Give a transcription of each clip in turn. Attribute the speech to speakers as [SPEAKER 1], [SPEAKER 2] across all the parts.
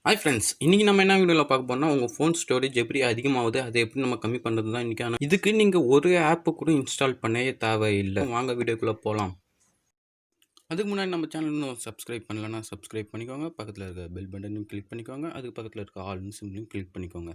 [SPEAKER 1] Hi friends, இன்னைக்கு நம்ம என்ன வீடியோவில் பார்க்க போறோம்னா உங்கள் ஃபோன் ஸ்டோரேஜ் எப்படி அதிகமாகுது, அதை எப்படி நம்ம கம்மி பண்ணுறது தான் இன்றைக்கான. இதுக்கு நீங்கள் ஒரு ஆப்பு கூட இன்ஸ்டால் பண்ணவே தேவையில்லை. வாங்க வீடியோக்குள்ளே போகலாம். அதுக்கு முன்னாடி நம்ம சேனல் இன்னும் சப்ஸ்கிரைப் பண்ணலன்னா சப்ஸ்கிரைப் பண்ணிக்கோங்க. பக்கத்தில் இருக்க பெல் பட்டனையும் கிளிக் பண்ணிக்கோங்க. அதுக்கு பக்கத்தில் இருக்க ஆல்னு சிம்லையும் கிளிக் பண்ணிக்கோங்க.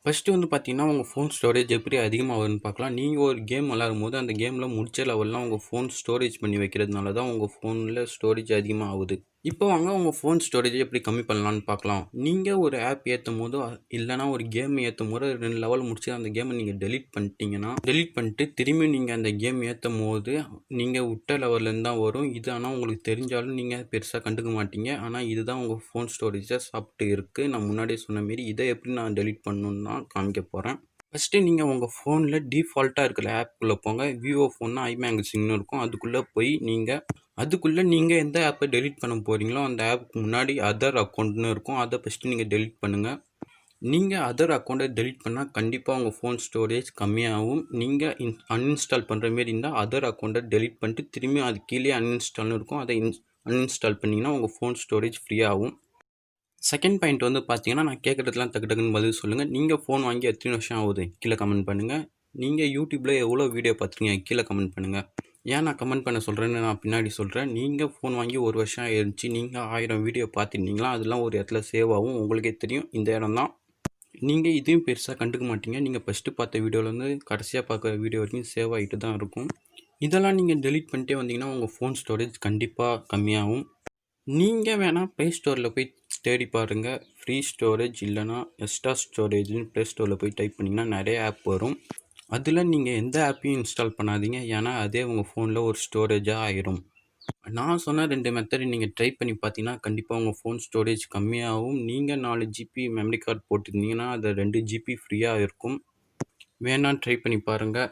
[SPEAKER 1] ஃபஸ்ட்டு வந்து பார்த்தீங்கன்னா, உங்கள் ஃபோன் ஸ்டோரேஜ் எப்படி அதிகமாகுதுன்னு பார்க்கலாம். நீங்கள் ஒரு கேம் விளையாடும்போது அந்த கேமில் முடிச்ச லெவல்லாம் உங்கள் ஃபோன் ஸ்டோரேஜ் பண்ணி வைக்கிறதுனால தான் உங்கள் ஃபோனில் ஸ்டோரேஜ் அதிகமாக ஆகுது. இப்போ வாங்க உங்கள் ஃபோன் ஸ்டோரேஜை எப்படி கம்மி பண்ணலான்னு பார்க்கலாம். நீங்கள் ஒரு ஆப் ஏற்றும் போது இல்லைனா ஒரு கேம் ஏற்றும் போது 2 லெவல் முடிச்சு அந்த கேமை நீங்கள் டெலீட் பண்ணிட்டு திரும்பி நீங்கள் அந்த கேம் ஏற்றும் போது நீங்கள் விட்ட லெவல்லேருந்து தான் வரும். இது ஆனால் உங்களுக்கு தெரிஞ்சாலும் நீங்கள் பெருசாக கண்டுக்க மாட்டீங்க. ஆனால் இதுதான் உங்கள் ஃபோன் ஸ்டோரேஜை சாப்பிட்டு இருக்குது. நான் முன்னாடியே சொன்ன மாரி இதை எப்படி நான் டெலீட் பண்ணணுன்னு தான் காமிக்க போகிறேன். ஃபஸ்ட்டு நீங்கள் உங்கள் ஃபோனில் டிஃபால்ட்டாக இருக்கிற ஆப்புக்குள்ளே போங்க. விவோ ஃபோன்னா ஐமேகசின்னு இருக்கும். அதுக்குள்ளே நீங்கள் எந்த ஆப்பை டெலீட் பண்ண போகிறீங்களோ அந்த ஆப்புக்கு முன்னாடி அதர் அக்கௌண்ட்னு இருக்கும். அதை ஃபஸ்ட்டு நீங்கள் டெலீட் பண்ணுங்கள். நீங்கள் அதர் அக்கௌண்ட்டை டெலீட் பண்ணால் கண்டிப்பாக உங்கள் ஃபோன் ஸ்டோரேஜ் கம்மியாகும். நீங்கள் அன்இன்ஸ்டால் பண்ணுற மாரி இருந்தால் அதர் அக்கௌண்ட்டை டெலீட் பண்ணிட்டு திரும்பி அது கீழே அன்இன்ஸ்டால்னு இருக்கும். அதை அன்இன்ஸ்டால் பண்ணிங்கன்னா உங்கள் ஃபோன் ஸ்டோரேஜ் ஃப்ரீயாகும். செகண்ட் பாயிண்ட் வந்து பார்த்தீங்கன்னா, நான் கேட்குறதுலாம் டக்கு டக்குன்னு பதில் சொல்லுங்கள். நீங்கள் ஃபோன் வாங்கி எத்தனை வருஷம் ஆகுது கீழே கமெண்ட் பண்ணுங்கள். நீங்கள் யூடியூப்பில் எவ்வளோ வீடியோ பார்த்துருக்கீங்க கீழே கமெண்ட் பண்ணுங்கள். ஏன் நான் கமெண்ட் பண்ண சொல்கிறேன்னு நான் பின்னாடி சொல்கிறேன். நீங்கள் ஃபோன் வாங்கி ஒரு வருஷம் ஆயிருந்துச்சு, நீங்கள் 1000 வீடியோ பார்த்துருந்தீங்களா, அதெல்லாம் ஒரு இடத்துல சேவ் ஆகும். உங்களுக்கே தெரியும் இந்த இடம் தான். நீங்கள் இதையும் பெருசாக கண்டுக்க மாட்டீங்க. நீங்கள் ஃபஸ்ட்டு பார்த்த வீடியோலேருந்து கடைசியாக பார்க்குற வீடியோ வரைக்கும் சேவ் ஆகிட்டு தான் இருக்கும். இதெல்லாம் நீங்கள் டெலீட் பண்ணிட்டே வந்தீங்கன்னா உங்கள் ஃபோன் ஸ்டோரேஜ் கண்டிப்பாக கம்மியாகும். நீங்கள் வேணால் ப்ளே ஸ்டோரில் போய் தேடி பாருங்கள். ஃப்ரீ ஸ்டோரேஜ் இல்லைனா எக்ஸ்ட்ரா ஸ்டோரேஜ்னு ப்ளே ஸ்டோரில் போய் டைப் பண்ணிங்கன்னா நிறைய ஆப் வரும். அதில் நீங்கள் எந்த ஆப்பையும் இன்ஸ்டால் பண்ணாதீங்க. ஏன்னா அதே உங்கள் ஃபோனில் ஒரு ஸ்டோரேஜாக ஆயிரும். நான் சொன்ன 2 மெத்தடு நீங்கள் ட்ரை பண்ணி பார்த்தீங்கன்னா கண்டிப்பாக உங்கள் ஃபோன் ஸ்டோரேஜ் கம்மியாகும். நீங்கள் 4 GB மெமரி கார்டு போட்டிருந்தீங்கன்னா அது 2 GB ஃப்ரீயாக இருக்கும். வேணால் ட்ரை பண்ணி பாருங்கள்.